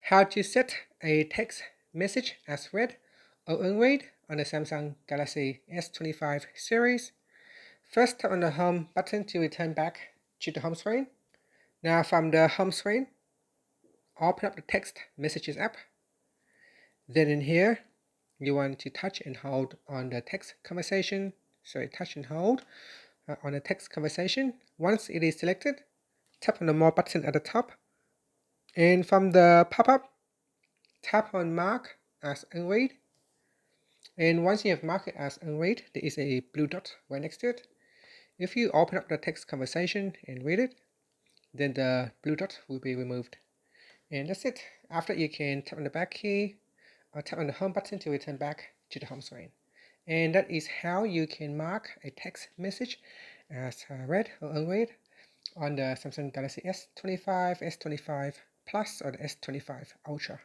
How to set a text message as read or unread on the Samsung Galaxy S25 series. First, tap on the home button to return back to the home screen. Now from the home screen, open up the text messages app. Then in here, you want to touch and hold on the text conversation. Touch and hold on the text conversation. Once it is selected, tap on the more button at the top. And from the pop-up, tap on mark as unread. And once you have marked it as unread, there is a blue dot right next to it. If you open up the text conversation and read it, then the blue dot will be removed. And that's it. After, you can tap on the back key or tap on the home button to return back to the home screen. And that is how you can mark a text message as read or unread on the Samsung Galaxy S25, S25 Plus, or the S25 Ultra.